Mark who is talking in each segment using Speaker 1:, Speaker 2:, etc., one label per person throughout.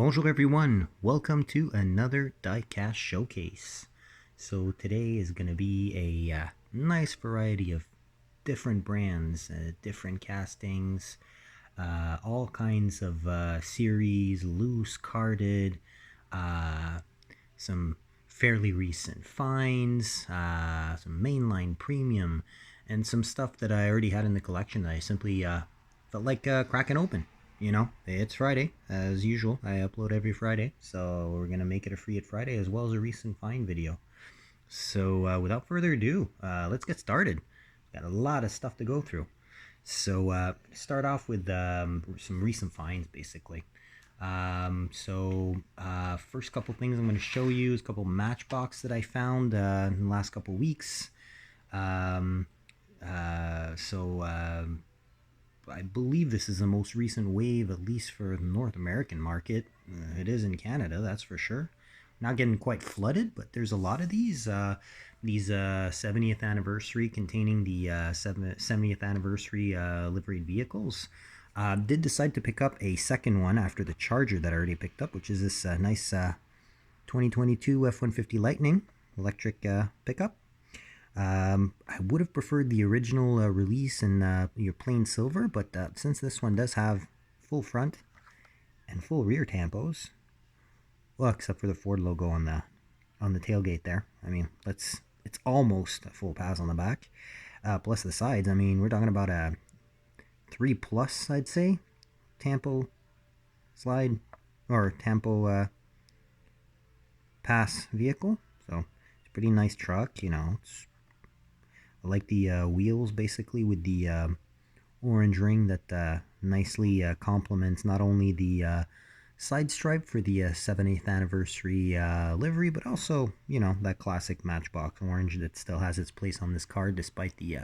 Speaker 1: Bonjour everyone, welcome to another diecast showcase. So today is going to be a nice variety of different brands, different castings, all kinds of series, loose, carded, uh, some fairly recent finds, some mainline premium, and some stuff that I already had in the collection that I simply felt like cracking open. You know, it's Friday, as usual. I upload every Friday, so we're going to make it a Free It Friday as well as a recent find video. So without further ado, let's get started. Got a lot of stuff to go through. So start off with some recent finds, basically. First couple things I'm going to show you is a couple Matchbox that I found in the last couple weeks. Um, I believe this is the most recent wave, at least for the North American market. It is in Canada, that's for sure. Not getting quite flooded, but there's a lot of these 70th anniversary containing the 70th anniversary liveried vehicles. Did decide to pick up a second one after the Charger that I already picked up, which is this nice 2022 F-150 Lightning electric pickup. I would have preferred the original release in your plain silver, but since this one does have full front and full rear tampos, well, except for the Ford logo on the tailgate there. I mean, it's almost a full pass on the back. Plus the sides. I mean, we're talking about a 3+, I'd say, tampo slide or tampo pass vehicle. So it's a pretty nice truck. You know, I like the wheels basically with the orange ring that nicely complements not only the side stripe for the 70th anniversary livery, but also, you know, that classic Matchbox orange that still has its place on this card despite the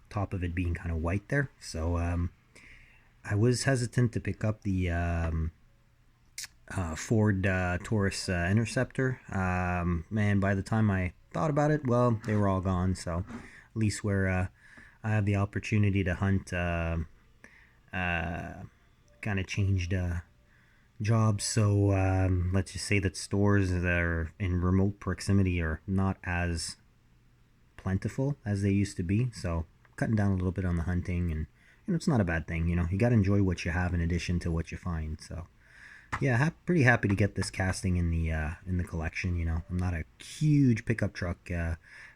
Speaker 1: top of it being kind of white there. So I was hesitant to pick up the Ford Taurus Interceptor, and by the time I thought about it, well, they were all gone. So at least where I have the opportunity to hunt kind of changed jobs. So let's just say that stores that are in remote proximity are not as plentiful as they used to be. So cutting down a little bit on the hunting, and you know, it's not a bad thing. You know, you got to enjoy what you have in addition to what you find. So yeah, pretty happy to get this casting in the collection. You know, I'm not a huge pickup truck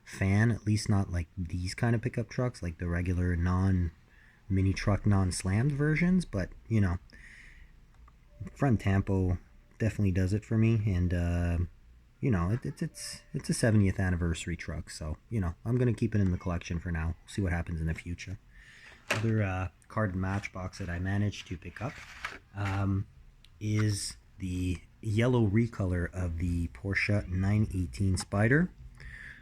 Speaker 1: fan, at least not like these kind of pickup trucks, like the regular non-mini truck, non-slammed versions. But you know, front tampo definitely does it for me, and you know, it's a 70th anniversary truck, so you know, I'm gonna keep it in the collection for now. See what happens in the future. Other card Matchbox that I managed to pick up is the yellow recolor of the Porsche 918 Spyder.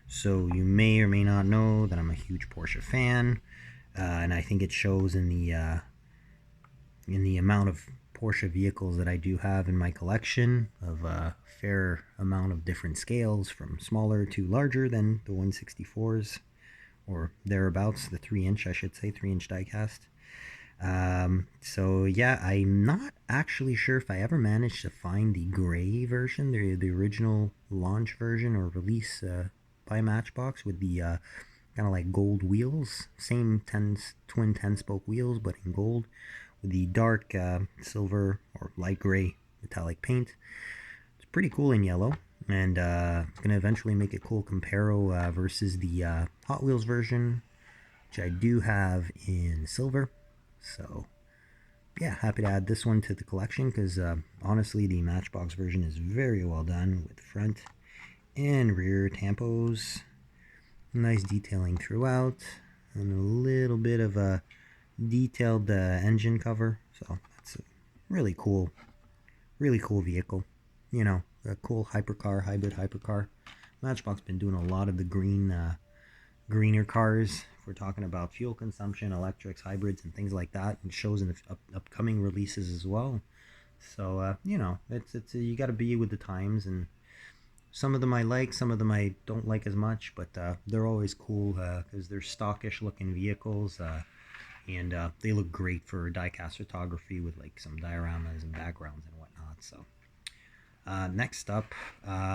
Speaker 1: So you may or may not know that I'm a huge Porsche fan, and I think it shows in the amount of Porsche vehicles that I do have in my collection, of a fair amount of different scales, from smaller to larger than the 164s or thereabouts, the 3-inch, I should say, 3-inch diecast. So yeah, I'm not actually sure if I ever managed to find the gray version, the original launch version or release by Matchbox with the kind of like gold wheels, same twin 10-spoke wheels, but in gold, with the dark silver or light gray metallic paint. It's pretty cool in yellow, and I'm gonna eventually make a cool comparo versus the Hot Wheels version, which I do have in silver. So yeah, happy to add this one to the collection because honestly, the Matchbox version is very well done with front and rear tampos, nice detailing throughout, and a little bit of a detailed engine cover. So that's a really cool vehicle. You know, a cool hypercar, hybrid hypercar. Matchbox been doing a lot of the greener cars. If we're talking about fuel consumption, electrics, hybrids, and things like that, and shows in the upcoming releases as well. So you know, it's you got to be with the times, and some of them I like, some of them I don't like as much, but they're always cool because they're stockish looking vehicles, and they look great for diecast photography with like some dioramas and backgrounds and whatnot. So next up,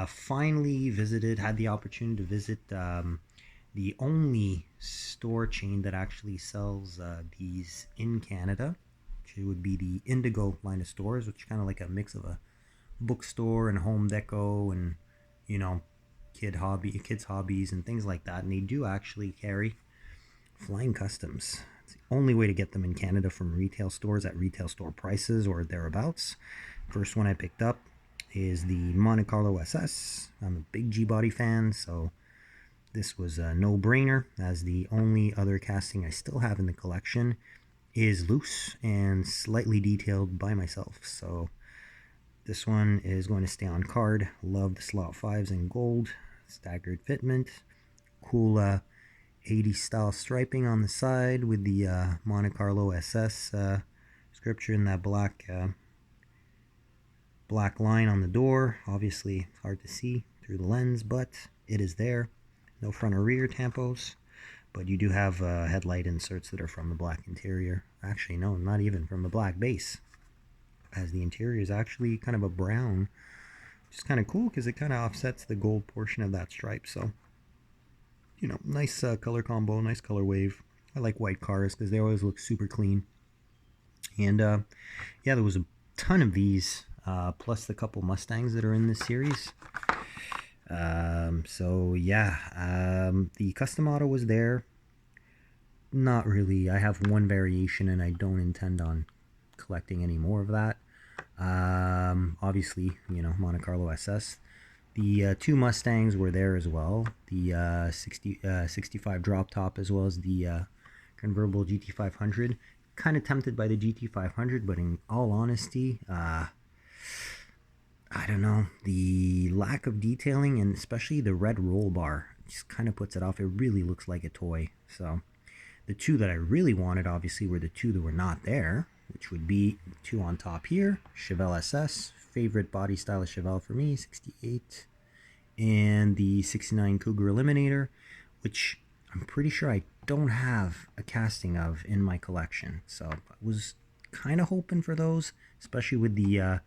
Speaker 1: finally had the opportunity to visit the only store chain that actually sells these in Canada, which would be the Indigo line of stores, which is kind of like a mix of a bookstore and home deco and, you know, kids hobbies and things like that. And they do actually carry flying customs. It's the only way to get them in Canada from retail stores at retail store prices or thereabouts. First one I picked up is the Monte Carlo SS. I'm a big G-body fan, so this was a no-brainer, as the only other casting I still have in the collection is loose and slightly detailed by myself. So this one is going to stay on card. Love the slot 5s in gold, staggered fitment, cool 80s style striping on the side with the Monte Carlo SS scripture in that black line on the door. Obviously hard to see through the lens, but it is there. No front or rear tampos, but you do have headlight inserts that are from the black interior. Actually, no, not even from the black base, as the interior is actually kind of a brown, which is kind of cool because it kind of offsets the gold portion of that stripe. So, you know, nice color combo, nice color wave. I like white cars because they always look super clean. And yeah, there was a ton of these, plus the couple Mustangs that are in this series. So yeah, the custom auto was there. Not really. I have one variation and I don't intend on collecting any more of that. Obviously, you know, Monte Carlo SS. The two Mustangs were there as well. The 65 drop top, as well as the convertible GT500. Kind of tempted by the GT500, but in all honesty, I don't know, the lack of detailing and especially the red roll bar just kind of puts it off. It really looks like a toy. So the two that I really wanted, obviously, were the two that were not there, which would be two on top here. Chevelle SS, favorite body style of Chevelle for me, 68. And the 69 Cougar Eliminator, which I'm pretty sure I don't have a casting of in my collection. So I was kind of hoping for those, especially with the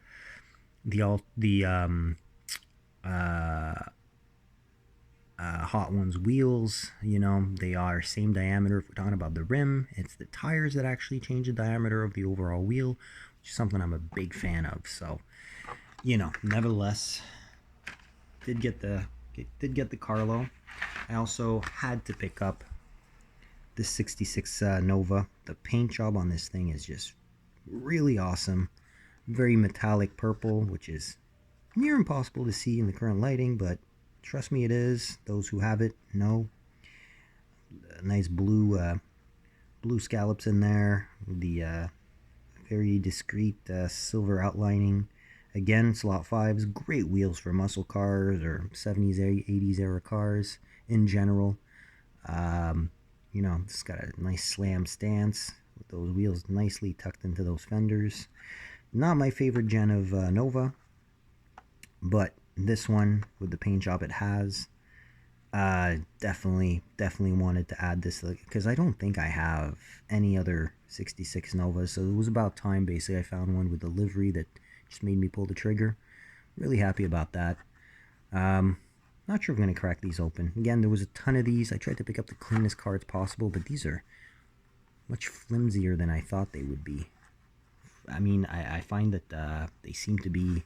Speaker 1: Hot Ones wheels. You know, they are same diameter. If we're talking about the rim, it's the tires that actually change the diameter of the overall wheel, which is something I'm a big fan of. So, you know, nevertheless, did get the Carlo. I also had to pick up this 66 Nova. The paint job on this thing is just really awesome. Very metallic purple, which is near impossible to see in the current lighting, but trust me, it is. Those who have it know. Nice blue scallops in there. The very discreet silver outlining. Again, slot 5s, great wheels for muscle cars or 70s, 80s era cars in general. You know, it's got a nice slam stance with those wheels nicely tucked into those fenders. Not my favorite gen of Nova, but this one with the paint job it has, definitely wanted to add this because I don't think I have any other 66 Novas. So it was about time, basically. I found one with the livery that just made me pull the trigger. Really happy about that. Not sure if I'm going to crack these open. Again, there was a ton of these. I tried to pick up the cleanest cards possible, but these are much flimsier than I thought they would be. I mean, I find that they seem to be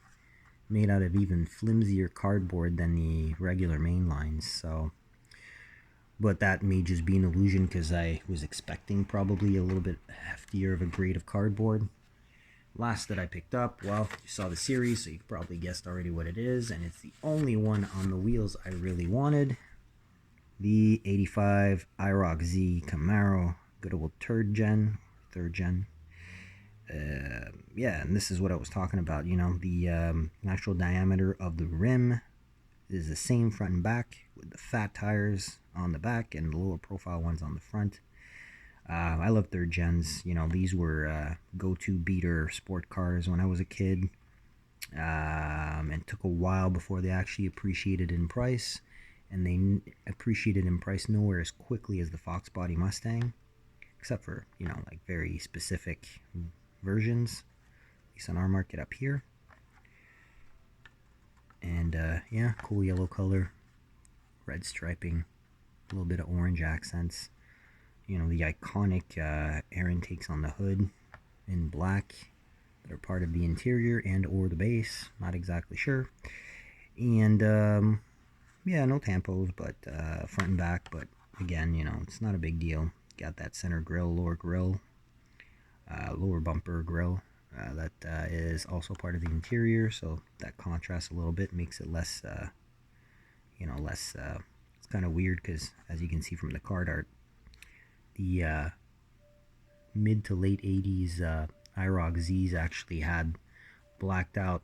Speaker 1: made out of even flimsier cardboard than the regular mainlines. So, but that may just be an illusion because I was expecting probably a little bit heftier of a grade of cardboard. Last that I picked up, well, you saw the series, so you probably guessed already what it is, and it's the only one on the wheels I really wanted. The 85 IROC Z Camaro, good old third gen. Yeah, and this is what I was talking about. You know, the actual diameter of the rim is the same front and back, with the fat tires on the back and the lower profile ones on the front. I love third gens. You know, these were go-to beater sport cars when I was a kid. And took a while before they actually appreciated in price. And they appreciated in price nowhere as quickly as the Fox Body Mustang. Except for, you know, like very specific versions. At least on our market up here. And yeah, cool yellow color, red striping, a little bit of orange accents. You know, the iconic air intakes on the hood in black that are part of the interior and or the base. Not exactly sure. And yeah, no tampos, but front and back. But again, you know, it's not a big deal. Got that center grill, lower bumper grill. That is also part of the interior, so that contrasts a little bit, makes it less, you know, less. It's kind of weird because, as you can see from the card art, the mid to late 80s IROC Zs actually had blacked out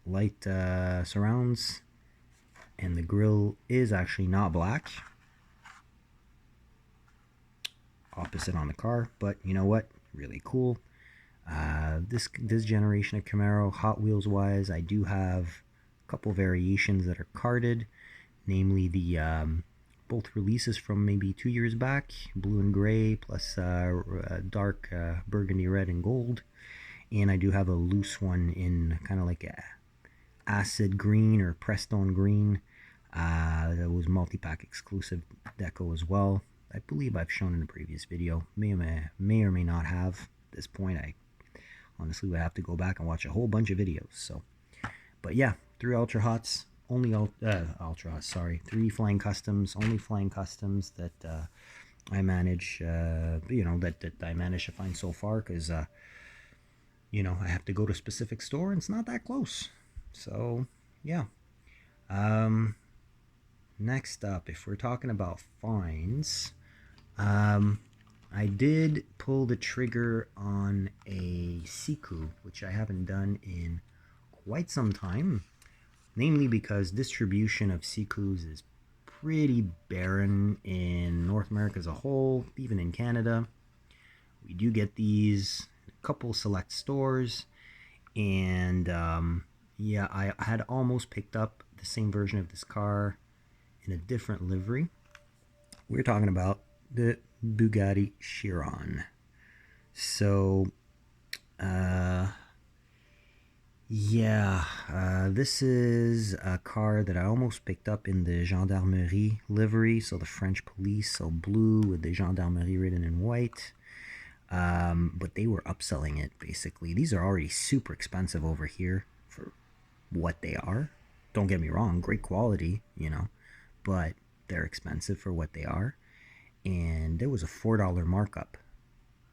Speaker 1: light surrounds, and the grill is actually not black. Opposite on the car, but you know what? Really cool. This generation of Camaro, Hot Wheels wise, I do have a couple variations that are carded, namely the both releases from maybe 2 years back, blue and gray, plus dark burgundy red and gold. And I do have a loose one in kind of like a acid green or Prestone green. That was multi-pack exclusive deco as well. I believe I've shown in a previous video. May or may not have. At this point, I honestly would have to go back and watch a whole bunch of videos. So, but yeah, 3 Ultra Hots, only Ultra Hots, sorry, 3 Flying Customs, only Flying Customs that I manage, you know, that I managed to find so far, because you know, I have to go to a specific store and it's not that close. So yeah. Next up, if we're talking about finds, I did pull the trigger on a Siku, which I haven't done in quite some time, namely because distribution of Sikus is pretty barren in North America as a whole, even in Canada. We do get these in a couple select stores, and yeah, I had almost picked up the same version of this car in a different livery. We're talking about the Bugatti Chiron. So, yeah, this is a car that I almost picked up in the Gendarmerie livery, so the French police, so blue with the Gendarmerie written in white. But they were upselling it, basically. These are already super expensive over here for what they are. Don't get me wrong, great quality, you know, but they're expensive for what they are. And there was a $4 markup,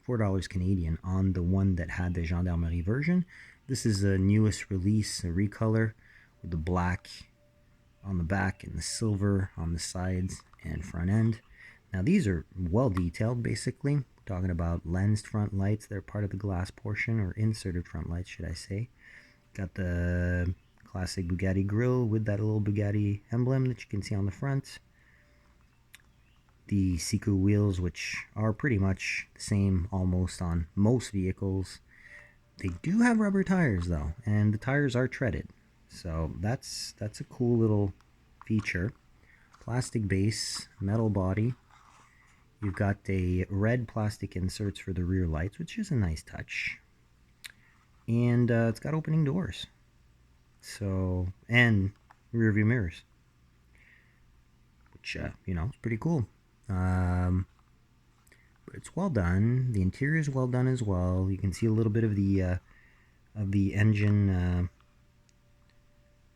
Speaker 1: $4 Canadian, on the one that had the Gendarmerie version. This is a newest release, a recolor, with the black on the back and the silver on the sides and front end. Now these are well detailed, basically. We're talking about lensed front lights. They're part of the glass portion, or inserted front lights, should I say. Got the classic Bugatti grille with that little Bugatti emblem that you can see on the front. The Siku wheels, which are pretty much the same almost on most vehicles. They do have rubber tires though, and the tires are treaded, so that's a cool little feature. Plastic base, metal body. You've got a red plastic inserts for the rear lights, which is a nice touch, and it's got opening doors, so, and rear view mirrors, which you know, is pretty cool. But it's well done. The interior is well done as well. You can see a little bit of the engine.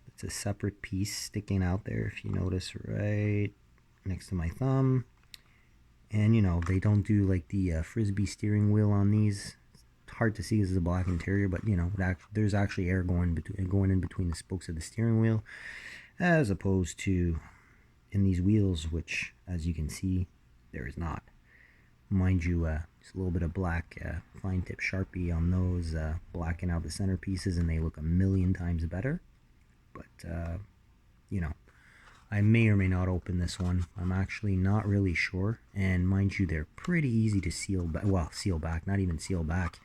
Speaker 1: It's a separate piece sticking out there, if you notice, right next to my thumb. And you know, they don't do like the frisbee steering wheel on these. It's hard to see because it's a black interior, but you know, there's actually air going in between the spokes of the steering wheel, as opposed to in these wheels, which, as you can see, there is not. Mind you, just a little bit of black fine tip Sharpie on those, blacking out the centerpieces, and they look a million times better. But you know, I may or may not open this one. I'm actually not really sure. And mind you, they're pretty easy to seal back. Well, seal back, not even seal back.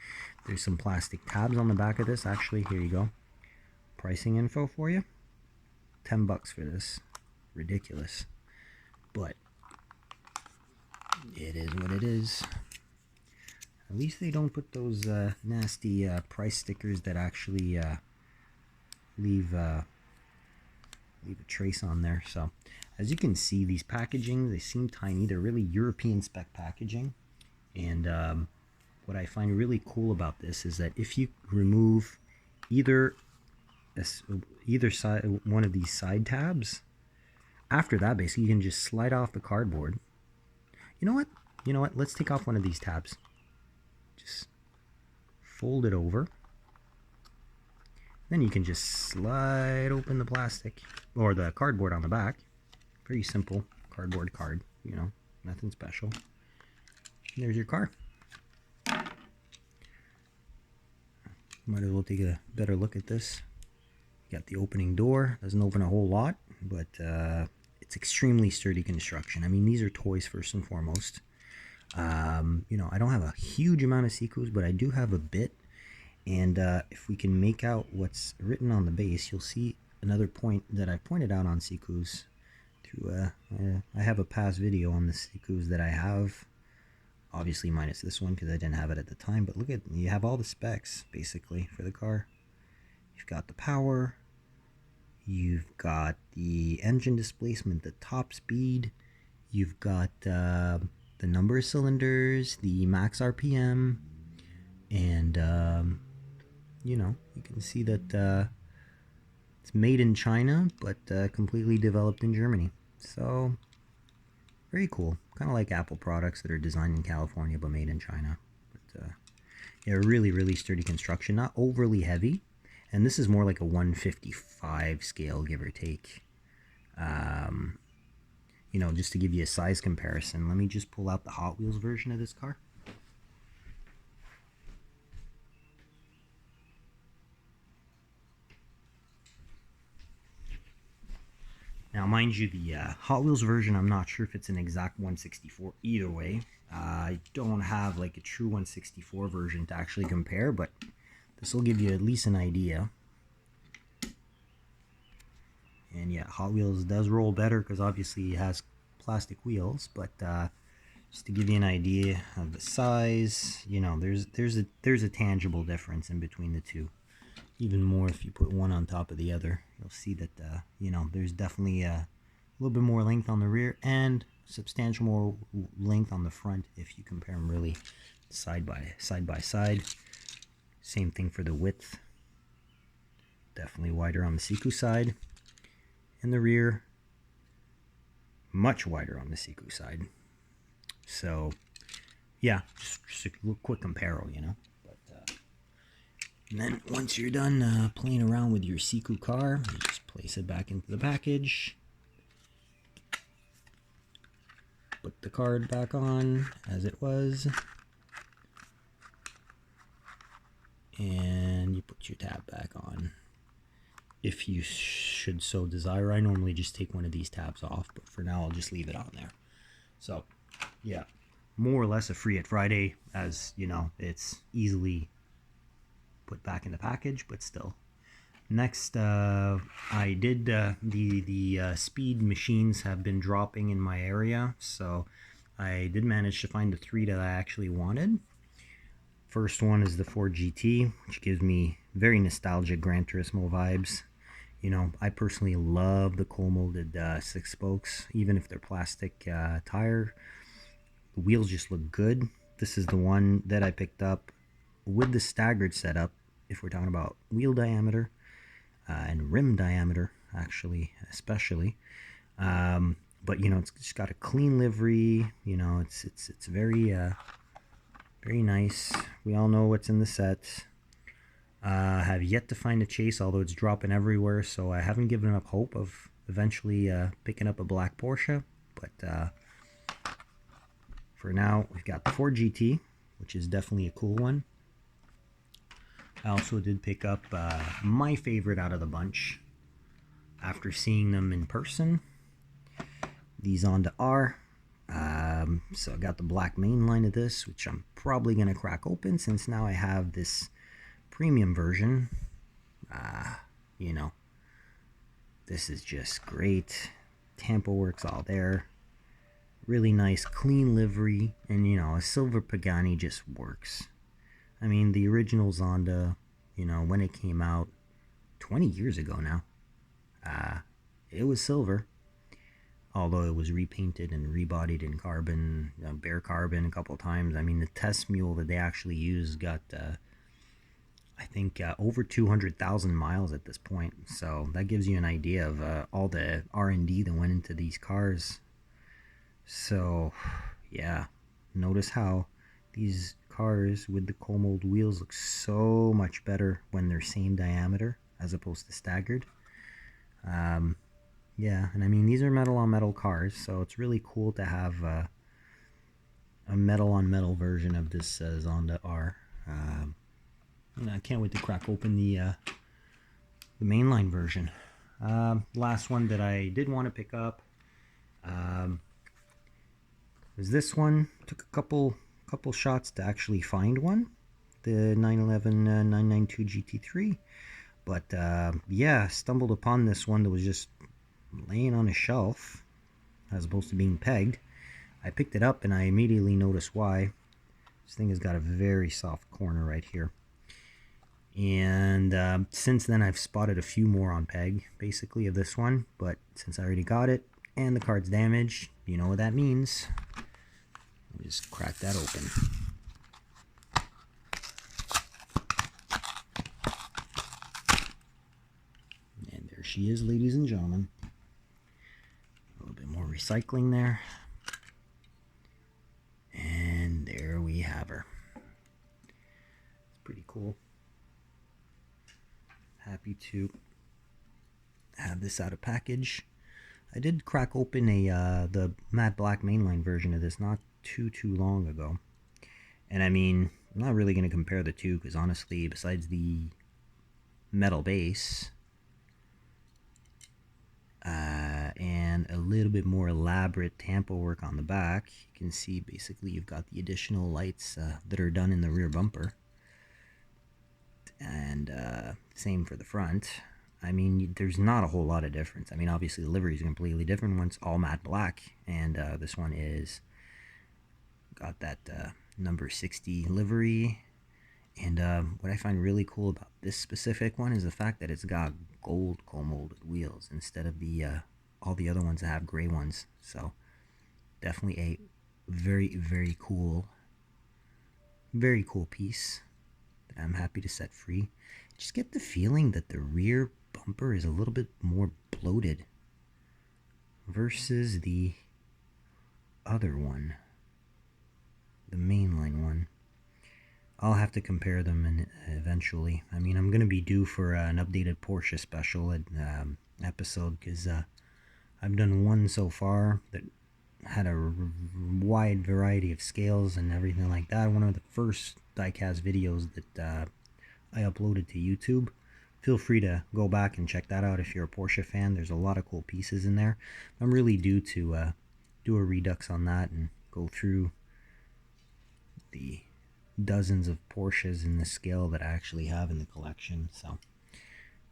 Speaker 1: There's some plastic tabs on the back of this. Actually, here you go. Pricing info for you. $10 for this. Ridiculous. But it is what it is. At least they don't put those nasty price stickers that actually leave leave a trace on there. So as you can see, these packaging, they seem tiny. They're really European spec packaging. And what I find really cool about this is that if you remove either side, one of these side tabs, after that, basically, you can just slide off the cardboard. You know what? You know what? Let's take off one of these tabs. Just fold it over. Then you can just slide open the plastic or the cardboard on the back. Very simple cardboard card, you know, nothing special. And there's your car. Might as well take a better look at this. You got the opening door. Doesn't open a whole lot, but it's extremely sturdy construction. I mean, these are toys first and foremost. You know, I don't have a huge amount of Seikoos, but I do have a bit. And if we can make out what's written on the base, you'll see another point that I pointed out on Seikoos. I have a past video on the Seikoos that I have, obviously minus this one because I didn't have it at the time. But look at, you have all the specs basically for the car. You've got the power, you've got the engine displacement, the top speed, you've got the number of cylinders, the max RPM, and you know, you can see that it's made in China, but completely developed in Germany. So, very cool. Kind of like Apple products that are designed in California but made in China. But yeah, really, really sturdy construction. Not overly heavy. And this is more like a 155 scale, give or take. You know, just to give you a size comparison, let me just pull out the Hot Wheels version of this car. Now, mind you, the Hot Wheels version, I'm not sure if it's an exact 164 either way. I don't have like a true 164 version to actually compare, but this will give you at least an idea. And yeah, Hot Wheels does roll better because obviously it has plastic wheels, but just to give you an idea of the size, you know, there's a tangible difference in between the two. Even more if you put one on top of the other, you'll see that you know, there's definitely a little bit more length on the rear and substantial more length on the front if you compare them really side by side. Same thing for the width, definitely wider on the Seiko side, and the rear much wider on the Seiko side. So yeah, just a quick comparison, you know. And then once you're done playing around with your Seiko car, you just place it back into the package. Put the card back on as it was. And you put your tab back on. If you should so desire, I normally just take one of these tabs off, but for now I'll just leave it on there. So yeah, more or less a free at Friday, as you know, it's easily put back in the package, but still. Next, I did the speed machines have been dropping in my area, so I did manage to find the 3 that I actually wanted. First one is the Ford GT, which gives me very nostalgic Gran Turismo vibes. You know, I personally love the cold molded 6 spokes, even if they're plastic tire. The wheels just look good. This is the one that I picked up with the staggered setup, if we're talking about wheel diameter and rim diameter, actually, especially. But you know, it's just got a clean livery. You know, it's very very nice. We all know what's in the set. Have yet to find a chase, although it's dropping everywhere. So I haven't given up hope of eventually picking up a black Porsche. But for now, we've got the Ford GT, which is definitely a cool one. I also did pick up my favorite out of the bunch after seeing them in person. These Honda R. So I got the black mainline of this, which I'm probably going to crack open since now I have this premium version. You know, this is just great. Tampo works all there. Really nice, clean livery. And, you know, a silver Pagani just works. I mean, the original Zonda, you know, when it came out 20 years ago now. Uh, it was silver, although it was repainted and rebodied in carbon, bare carbon a couple times. I mean, the test mule that they actually used got, I think, over 200,000 miles at this point. So that gives you an idea of all the R&D that went into these cars. So, yeah, notice how these cars with the cold mold wheels look so much better when they're same diameter as opposed to staggered. Yeah, and I mean, these are metal on metal cars, so it's really cool to have a metal on metal version of this Zonda R. And I can't wait to crack open the mainline version. Last one that I did want to pick up was this one. Took a couple shots to actually find one, the 911 992 GT3. But yeah, stumbled upon this one that was just laying on a shelf as opposed to being pegged. I picked it up and I immediately noticed why. This thing has got a very soft corner right here. And since then I've spotted a few more on peg, basically, of this one. But since I already got it and the card's damaged, you know what that means. Let me just crack that open. And there she is, ladies and gentlemen. A little bit more recycling there. And there we have her. It's pretty cool. Happy to have this out of package. I did crack open the matte black mainline version of this not too long ago. And I mean, I'm not really going to compare the two because honestly, besides the metal base and a little bit more elaborate tampo work on the back, you can see basically you've got the additional lights that are done in the rear bumper. And same for the front. I mean, there's not a whole lot of difference. I mean, obviously the livery is completely different. One's all matte black, and this one is got that number 60 livery. And what I find really cool about this specific one is the fact that it's got gold cold-molded wheels instead of the all the other ones that have gray ones. So definitely a very cool piece that I'm happy to set free. Just get the feeling that the rear bumper is a little bit more bloated versus the other one, the mainline one. I'll have to compare them eventually. I mean, I'm going to be due for an updated Porsche special episode because I've done one so far that had a wide variety of scales and everything like that. One of the first diecast videos that I uploaded to YouTube. Feel free to go back and check that out if you're a Porsche fan. There's a lot of cool pieces in there. I'm really due to do a redux on that and go through the dozens of Porsches in the scale that I actually have in the collection. So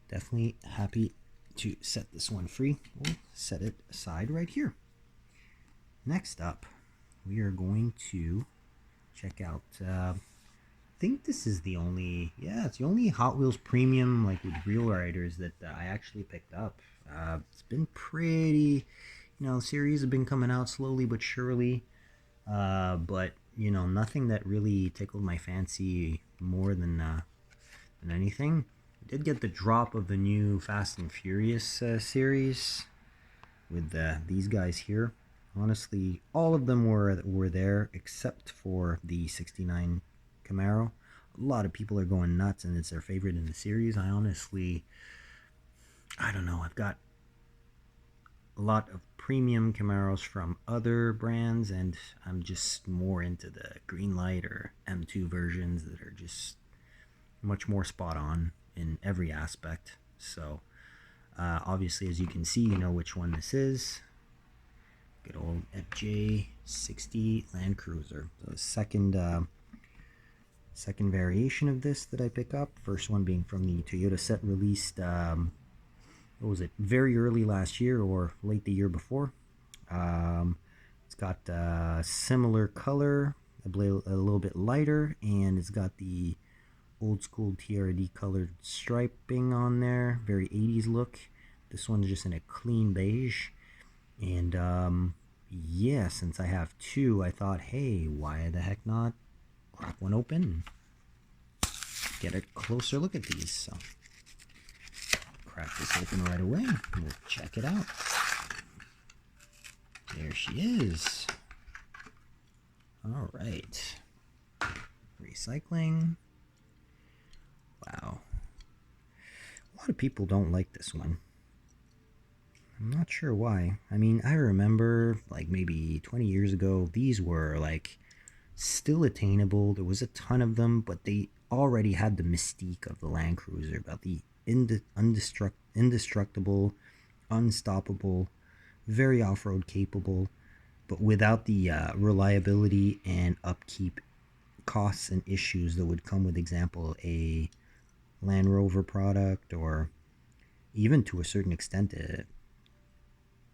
Speaker 1: definitely happy to set this one free. We'll set it aside right here. Next up, we are going to check out I think this is the only, it's the only Hot Wheels Premium, like with real riders, that I actually picked up. It's been pretty, the series have been coming out slowly but surely, but nothing that really tickled my fancy more than anything. I did get the drop of the new Fast and Furious series with these guys here. Honestly, all of them were there except for the 69 Camaro. A lot of people are going nuts and it's their favorite in the series. I don't know. I've got a lot of premium Camaros from other brands, and I'm just more into the Greenlight or M2 versions that are just much more spot on in every aspect. So obviously, as you can see, you know which one this is. Good old FJ60 Land Cruiser. So the second variation of this that I pick up. First one being from the Toyota set released, what was it, very early last year or late the year before. It's got a similar color, a little bit lighter, and it's got the old school TRD colored striping on there, very 80s look. This one's just in a clean beige. And yeah, since I have two, I thought, hey, why the heck not crack one open and get a closer look at these. So crack this open right away and we'll check it out. There she is. All right. Recycling. Wow. A lot of people don't like this one. I'm not sure why. I mean, I remember like maybe 20 years ago, these were like still attainable. There was a ton of them, but they already had the mystique of the Land Cruiser, about the indestructible, unstoppable, very off-road capable, but without the reliability and upkeep costs and issues that would come with, example, a Land Rover product, or even to a certain extent a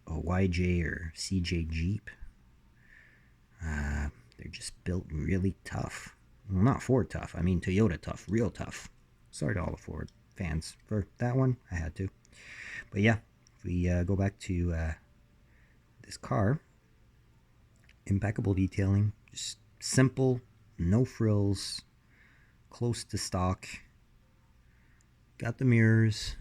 Speaker 1: YJ or CJ Jeep. They're just built really tough. Well, not Ford tough, I mean Toyota tough, real tough. Sorry to all the Ford fans for that one, I had to. But yeah, if we go back to this car, impeccable detailing, just simple, no frills, close to stock. Got the mirrors.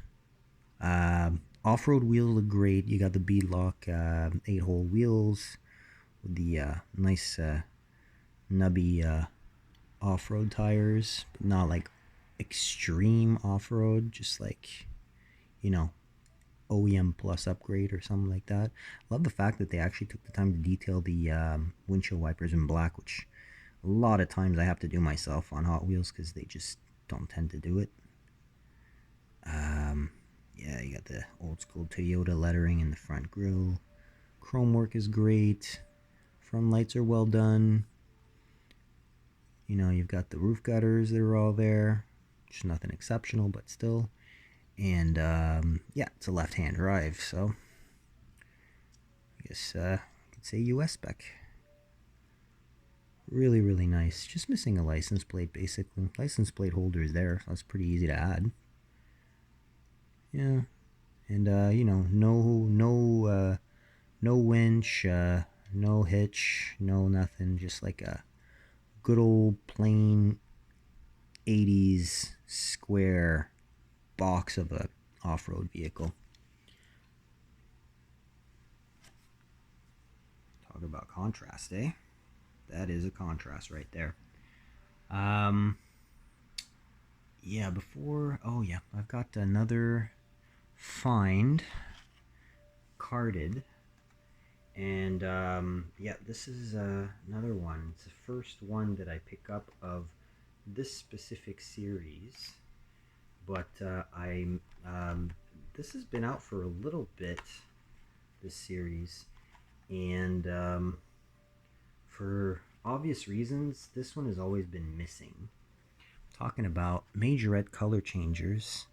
Speaker 1: Off-road wheels look great. You got the beadlock 8-hole wheels with the nice nubby off-road tires, but not like extreme off-road, just like, you know, OEM plus upgrade or something like that. Love the fact that they actually took the time to detail the windshield wipers in black, which a lot of times I have to do myself on Hot Wheels because they just don't tend to do it. Yeah, you got the old school Toyota lettering in the front grille. Chrome work is great. Front lights are well done. You know, you've got the roof gutters that are all there. Just nothing exceptional, but still. And yeah, it's a left-hand drive, so I guess I could say US spec. Really, really nice. Just missing a license plate, basically. License plate holder is there, so that's pretty easy to add. Yeah, and you know, no winch, no hitch, no nothing. Just like a good old plain 80s square box of a off-road vehicle. Talk about contrast, eh? That is a contrast right there. Yeah, before, oh yeah, I've got another find carded, and yeah, this is another one. It's the first one that I pick up of this specific series, but this has been out for a little bit, this series, and for obvious reasons, this one has always been missing. Talking about majorette color changers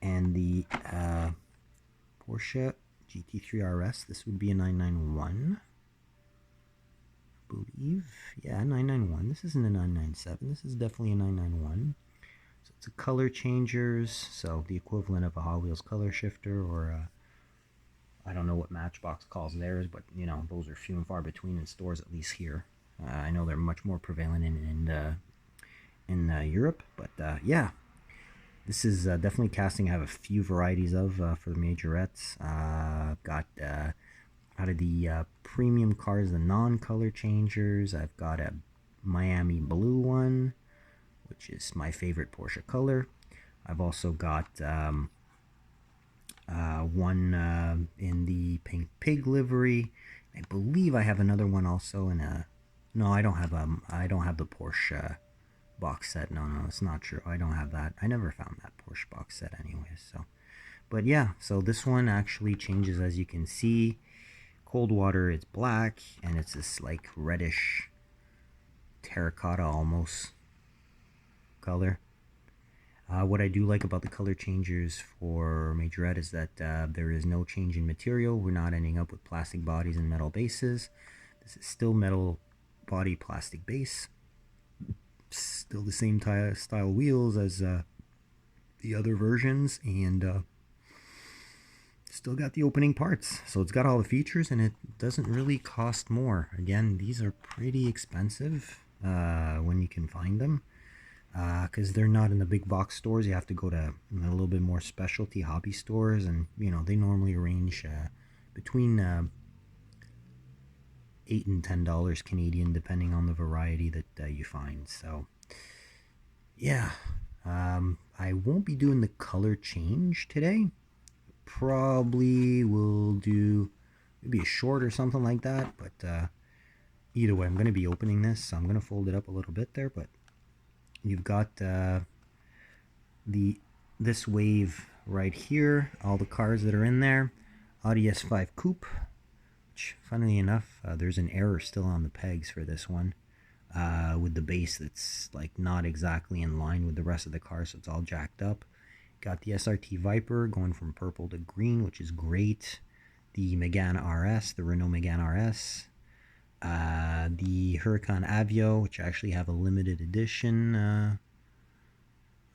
Speaker 1: and the Porsche GT3 RS. This would be a 991, I believe. Yeah, 991. This isn't a 997. This is definitely a 991. So it's a color changers, so the equivalent of a Hot Wheels color shifter, or I don't know what Matchbox calls theirs, but you know, those are few and far between in stores, at least here. I know they're much more prevalent in Europe, but yeah, this is definitely casting I have a few varieties of for the majorettes. I've got out of the premium cars, the non-color changers, I've got a Miami blue one, which is my favorite Porsche color. I've also got one in the pink pig livery. I believe I have another one also in a. No, I don't have the Porsche box set. No, it's not true. I don't have that. I never found that Porsche box set anyways. So, but yeah, so this one actually changes, as you can see. Cold water, it's black, and it's this like reddish terracotta almost color. What I do like about the color changers for Majorette is that there is no change in material. We're not ending up with plastic bodies and metal bases. This is still metal body, plastic base. Still the same style wheels as the other versions, and still got the opening parts. So it's got all the features, and it doesn't really cost more. Again, these are pretty expensive when you can find them, because they're not in the big box stores. You have to go to a little bit more specialty hobby stores, and they normally range between $8 and $10 Canadian, depending on the variety that you find. So yeah, I won't be doing the color change today. Probably will do maybe a short or something like that, but either way, I'm going to be opening this, so I'm going to fold it up a little bit there. But you've got this wave right here, all the cars that are in there. Audi S5 Coupe, which funnily enough, there's an error still on the pegs for this one, with the base that's like not exactly in line with the rest of the car, so it's all jacked up. Got the SRT Viper going from purple to green, which is great. The Megane RS, the Renault Megane RS. The Huracan Aveo, which I actually have a limited edition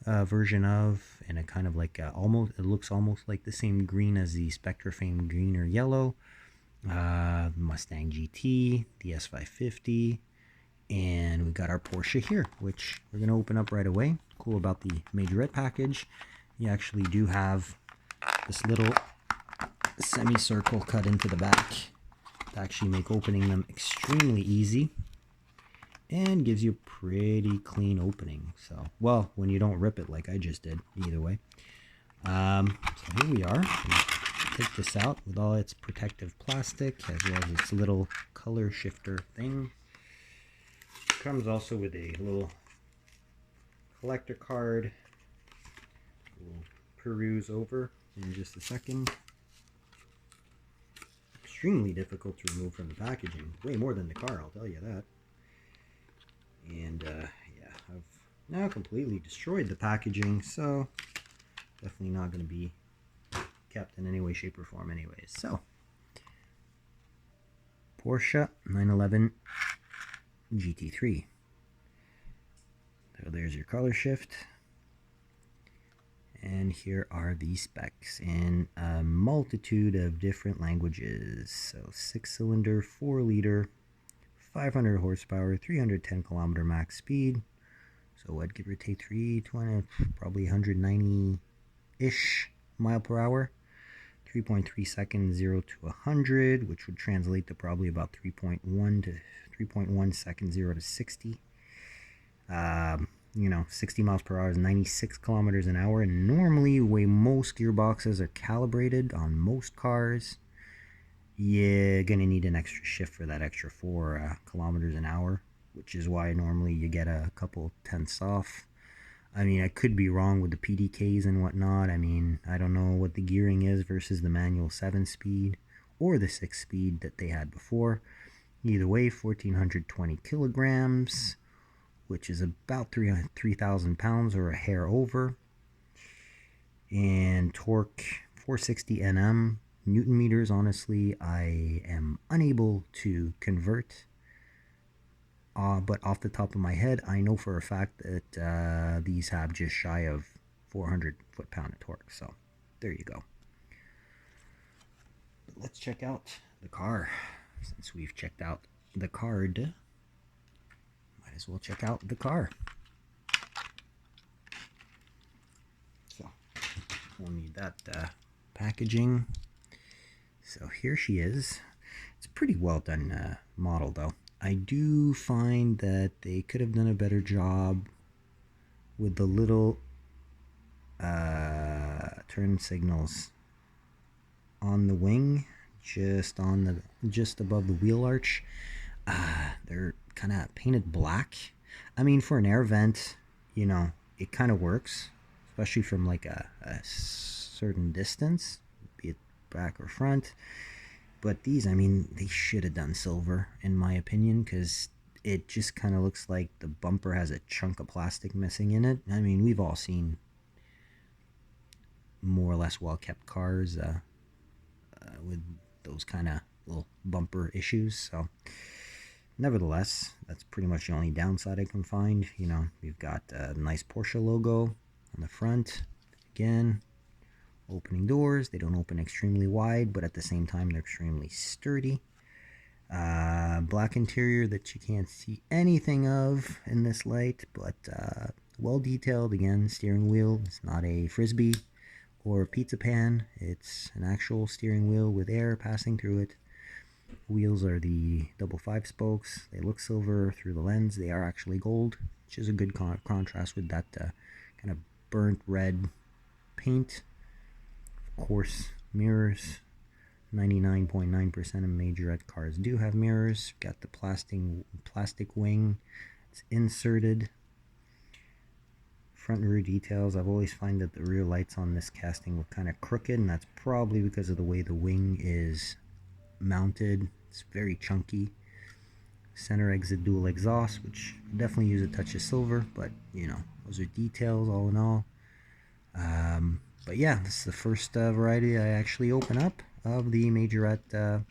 Speaker 1: version of, and a kind of like it looks almost like the same green as the Spectre Fame green or yellow. Mustang GT, the S550, and we got our Porsche here, which we're going to open up right away. Cool about the majorette package, you actually do have this little semicircle cut into the back to actually make opening them extremely easy, and gives you a pretty clean opening. So, well, when you don't rip it like I just did, either way. So here we are. Take this out with all its protective plastic, as well as its little color shifter thing. Comes also with a little collector card. We'll peruse over in just a second. Extremely difficult to remove from the packaging. Way more than the car, I'll tell you that. And yeah, I've now completely destroyed the packaging, so definitely not going to be kept in any way, shape, or form anyways. So, Porsche 911 GT3. So there's your color shift. And here are the specs in a multitude of different languages. So 6-cylinder, 4-liter, 500 horsepower, 310 kilometer max speed. So what, give or take 320, probably 190-ish mile per hour. 3.3 seconds 0 to 100, which would translate to probably about 3.1 seconds 0 to 60. 60 miles per hour is 96 kilometers an hour, and normally the way most gearboxes are calibrated on most cars, you're gonna need an extra shift for that extra 4 kilometers an hour, which is why normally you get a couple tenths off. I mean, I could be wrong with the PDKs and whatnot. I mean, I don't know what the gearing is versus the manual 7-speed or the 6-speed that they had before. Either way, 1,420 kilograms, which is about 3,000 pounds or a hair over. And torque, 460 Nm. Newton meters, honestly, I am unable to convert. But off the top of my head, I know for a fact that these have just shy of 400 foot-pound of torque. So there you go. But let's check out the car. Since we've checked out the card, might as well check out the car. So we'll need that packaging. So here she is. It's a pretty well done model, though. I do find that they could have done a better job with the little turn signals on the wing, just above the wheel arch. They're kind of painted black. I mean, for an air vent, it kind of works, especially from like a certain distance, be it back or front. But these, I mean, they should have done silver, in my opinion, because it just kind of looks like the bumper has a chunk of plastic missing in it. I mean, we've all seen more or less well-kept cars with those kind of little bumper issues. So nevertheless, that's pretty much the only downside I can find. You know, you've got a nice Porsche logo on the front. Again, opening doors. They don't open extremely wide, but at the same time, they're extremely sturdy. Black interior that you can't see anything of in this light, but well detailed. Again, steering wheel. It's not a frisbee or a pizza pan. It's an actual steering wheel with air passing through it. Wheels are the double 5 spokes. They look silver through the lens. They are actually gold, which is a good contrast with that kind of burnt red paint. Of course, mirrors. 99.9% of majorette cars do have mirrors. Got the plastic wing. It's inserted. Front and rear details. I've always found that the rear lights on this casting were kind of crooked, and that's probably because of the way the wing is mounted. It's very chunky. Center exit dual exhaust, which definitely use a touch of silver, but you know, those are details all in all. But yeah, this is the first variety I actually open up of the majorette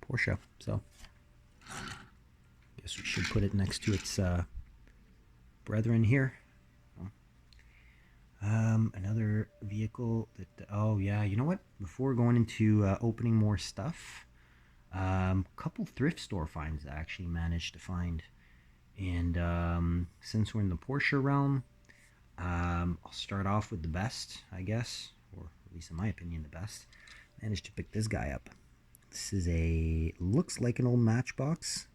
Speaker 1: Porsche. So I guess we should put it next to its brethren here. Another vehicle that, oh yeah, you know what? Before going into opening more stuff, couple thrift store finds I actually managed to find. And since we're in the Porsche realm, I'll start off with the best, I guess, or at least in my opinion, the best. Managed to pick this guy up. This is looks like an old Matchbox.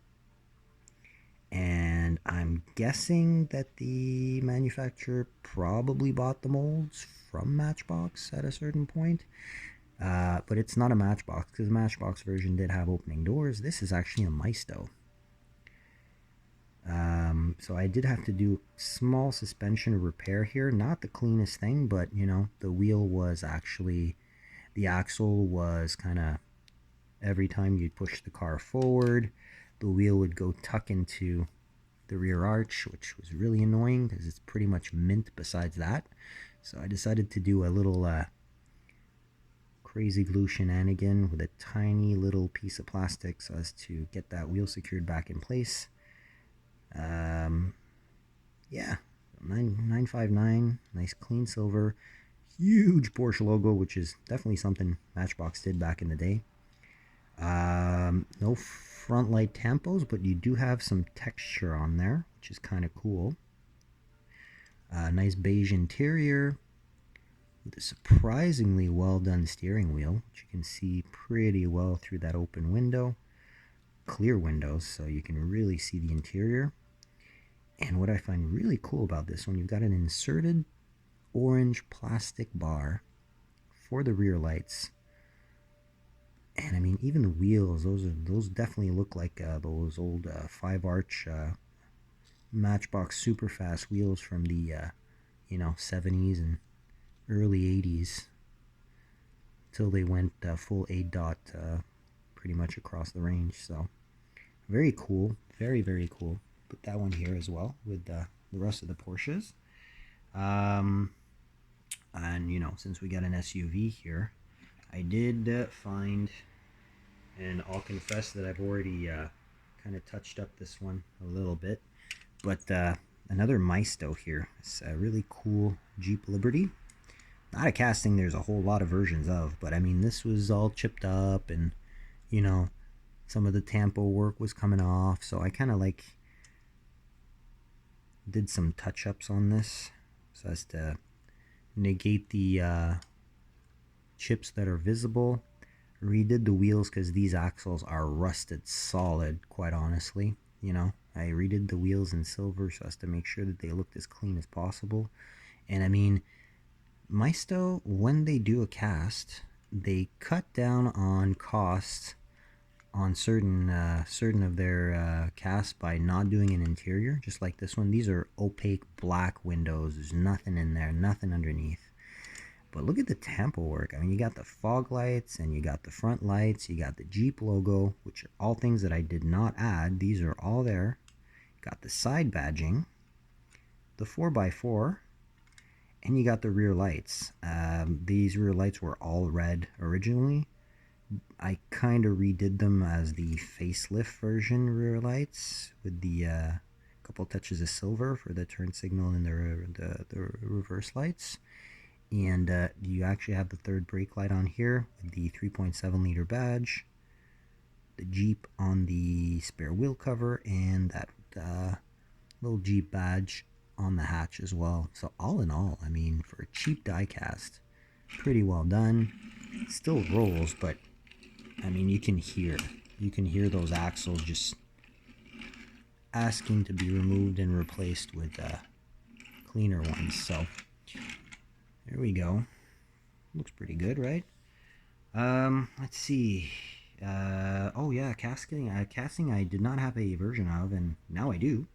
Speaker 1: And I'm guessing that the manufacturer probably bought the molds from Matchbox at a certain point. But it's not a Matchbox, because the Matchbox version did have opening doors. This is actually a Maisto. So I did have to do small suspension repair here. Not the cleanest thing, but you know, the wheel was actually, the axle was kind of, every time you'd push the car forward, the wheel would go tuck into the rear arch, which was really annoying because it's pretty much mint besides that. So I decided to do a little crazy glue shenanigan with a tiny little piece of plastic so as to get that wheel secured back in place. Yeah, 959, nice clean silver, huge Porsche logo, which is definitely something Matchbox did back in the day. No front light tampos, but you do have some texture on there, which is kind of cool. Nice beige interior with a surprisingly well done steering wheel, which you can see pretty well through that open window. Clear windows, so you can really see the interior. And what I find really cool about this one, you've got an inserted orange plastic bar for the rear lights. And I mean, even the wheels, those definitely look like those old 5-arch Matchbox super fast wheels from the 70s and early 80s, till they went full A dot pretty much across the range. So very cool, very, very cool. Put that one here as well with the rest of the Porsches. And you know, since we got an SUV here, I did find, and I'll confess that I've already kind of touched up this one a little bit, but another Maisto here. It's a really cool Jeep Liberty. Not a casting there's a whole lot of versions of, but I mean, this was all chipped up, and you know, some of the tampo work was coming off, so I kind of like did some touch-ups on this so as to negate the chips that are visible. Redid the wheels because these axles are rusted solid, quite honestly. You know, I redid the wheels in silver so as to make sure that they looked as clean as possible. And I mean, Maisto, when they do a cast, they cut down on costs on certain of their casts by not doing an interior, just like this one. These are opaque black windows. There's nothing in there, nothing underneath. But look at the tampo work. I mean, you got the fog lights, and you got the front lights, you got the Jeep logo, which are all things that I did not add. These are all there. Got the side badging, the 4x4, and you got the rear lights. These rear lights were all red originally, I kind of redid them as the facelift version rear lights with the couple touches of silver for the turn signal and the reverse lights. And you actually have the third brake light on here with the 3.7 liter badge, the Jeep on the spare wheel cover, and that little Jeep badge on the hatch as well. So all in all, I mean, for a cheap diecast, pretty well done. Still rolls, but I mean, you can hear those axles just asking to be removed and replaced with cleaner ones. So there we go. Looks pretty good, right? Let's see. Oh yeah, casting. Casting I did not have a version of, and now I do.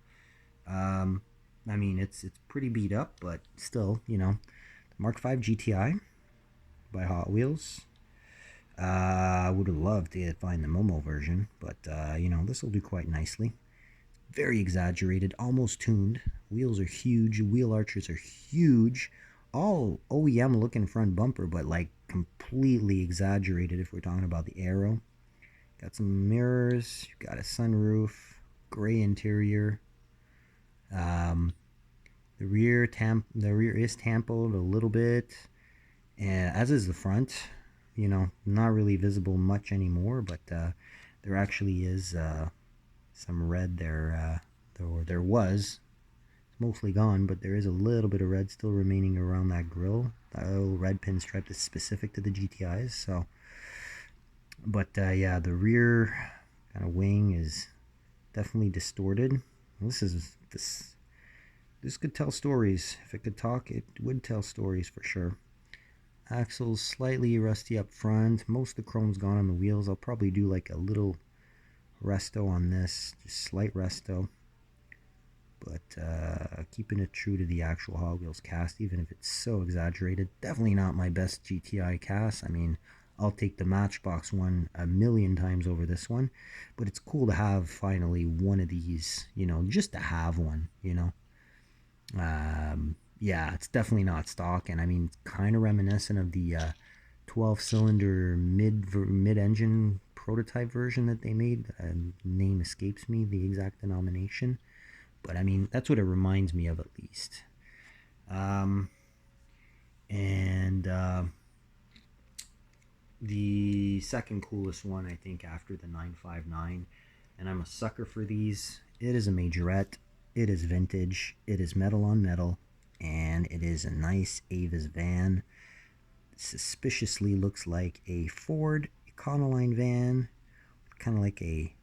Speaker 1: Um, I mean, it's pretty beat up, but still, you know, the Mark V GTI by Hot Wheels. I would have loved to find the Momo version, but you know, this will do quite nicely. Very exaggerated, almost tuned. Wheels are huge. Wheel arches are huge. All OEM looking front bumper, but like completely exaggerated if we're talking about the aero. Got some mirrors. Got a sunroof. Gray interior. Um, the rear is tampoed a little bit, as is the front. You know, not really visible much anymore, but there actually is some red there. There was. It's mostly gone, but there is a little bit of red still remaining around that grill. That little red pinstripe is specific to the GTIs. So, but yeah, the rear kind of wing is definitely distorted. This could tell stories. If it could talk, it would tell stories for sure. Axles slightly rusty up front. Most of the chrome's gone on the wheels. I'll probably do like a little resto on this, just slight resto, but keeping it true to the actual Hot Wheels cast, even if it's so exaggerated. Definitely not my best GTI cast. I mean, I'll take the Matchbox one a million times over this one, but it's cool to have finally one of these, you know, just to have one, you know. Yeah, it's definitely not stock, and I mean, it's kind of reminiscent of the 12-cylinder mid-engine prototype version that they made. Name escapes me, the exact denomination, but I mean, that's what it reminds me of at least. Um, and the second coolest one, I think, after the 959, and I'm a sucker for these. It is a majorette. It is vintage. It is metal on metal, and it is a nice Avis van. Suspiciously looks like a Ford Econoline van, kind of like a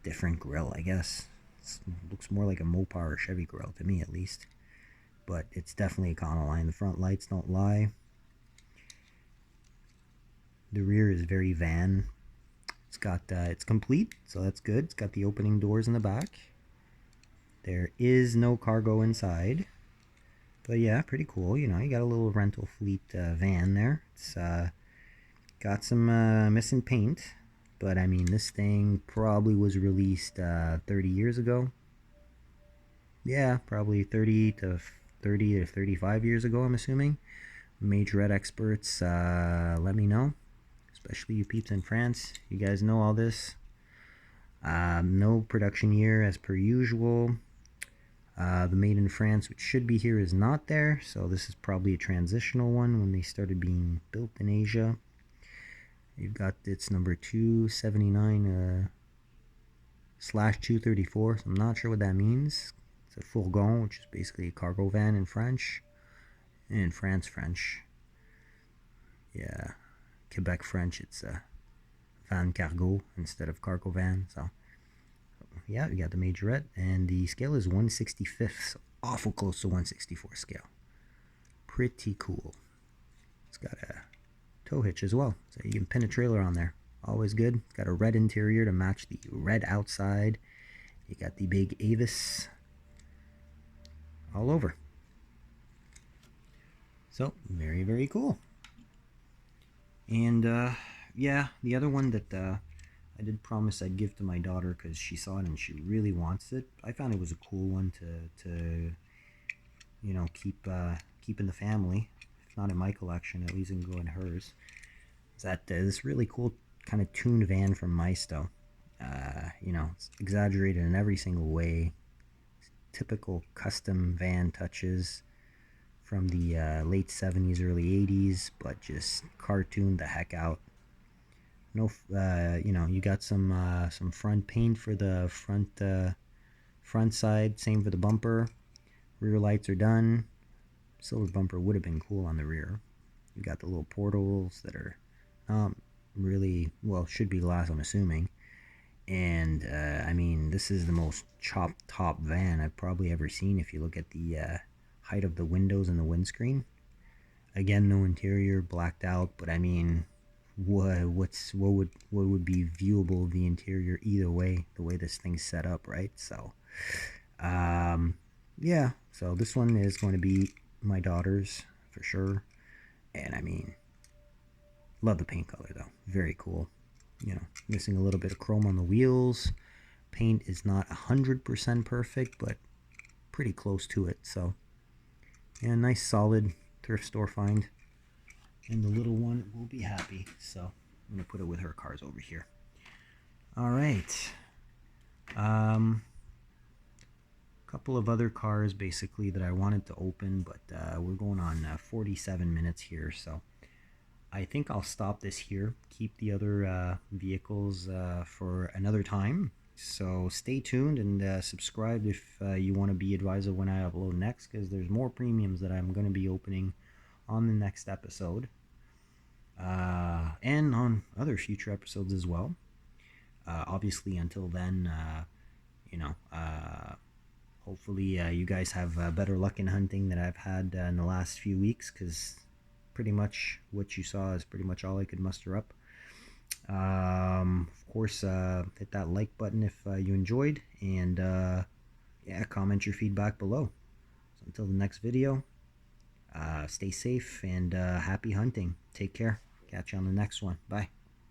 Speaker 1: different grill, I guess. It looks more like a Mopar or Chevy grill to me, at least. But it's definitely Econoline. The front lights don't lie. The rear is very van. It's complete, so that's good. It's got the opening doors in the back. There is no cargo inside. But yeah, pretty cool. You know, you got a little rental fleet van there. It's got some missing paint, but I mean, this thing probably was released 30 years ago. Yeah, probably 30 to 35 years ago, I'm assuming. Majorette experts, let me know, especially you peeps in France. You guys know all this. No production year as per usual. The made in France, which should be here, is not there, so this is probably a transitional one when they started being built in Asia. You've got its number 279 slash 234, so I'm not sure what that means. It's a fourgon, which is basically a cargo van in French. And in France, French. Yeah, Quebec French, it's a van cargo instead of cargo van, so yeah, we got the majorette, and the scale is 1/65th, so awful close to 1/64 scale. Pretty cool. It's got a tow hitch as well, so you can pin a trailer on there. Always good. It's got a red interior to match the red outside. You got the big Avis all over. So, very, very cool. And yeah, the other one that I did promise I'd give to my daughter because she saw it and she really wants it. I found it was a cool one to you know, keep in the family. not in my collection, at least it can go in hers. Is that this really cool kind of tuned van from Maisto. It's exaggerated in every single way. Typical custom van touches from the late 70s, early 80s, but just cartooned the heck out. No, you got some front paint for the front side. Same for the bumper. Rear lights are done. Silver bumper would have been cool on the rear. You got the little portals that are really, well, should be glass, I'm assuming. And I mean, this is the most chopped top van I've probably ever seen. If you look at the height of the windows and the windscreen, again, no interior, blacked out. But I mean, what would be viewable of the interior either way? The way this thing's set up, right? So, yeah. So this one is going to be my daughter's for sure. And I mean, love the paint color though. Very cool. Missing a little bit of chrome on the wheels. Paint is not 100% perfect, but pretty close to it. So, yeah, nice solid thrift store find. And the little one will be happy. So, I'm going to put it with her cars over here. All right. Couple of other cars basically that I wanted to open, but we're going on 47 minutes here. So, I think I'll stop this here. Keep the other vehicles for another time. So stay tuned and subscribe if you want to be advised of when I upload next, because there's more premiums that I'm going to be opening on the next episode and on other future episodes as well. Obviously, until then, hopefully you guys have better luck in hunting than I've had in the last few weeks, because pretty much what you saw is pretty much all I could muster up. Of course, hit that like button if you enjoyed, and yeah, comment your feedback below. So until the next video, stay safe and happy hunting. Take care. Catch you on the next one. Bye.